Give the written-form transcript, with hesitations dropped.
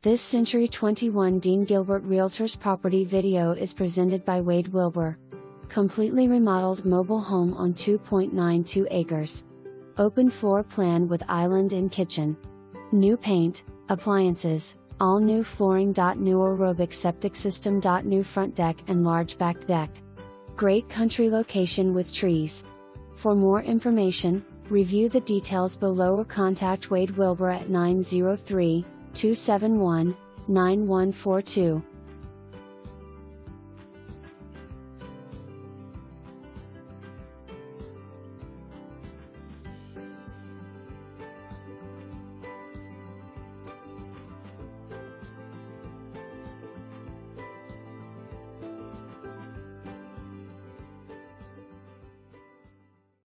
This Century 21 Dean Gilbert Realtors property video is presented by Wilbur. Completely remodeled mobile home on 2.92 acres. Open floor plan with island and kitchen. New paint, appliances, all new flooring.New Aerobic septic system.New front deck and large back deck. Great country location with trees. For more information, review the details below or contact Wilbur at 903-271-9142.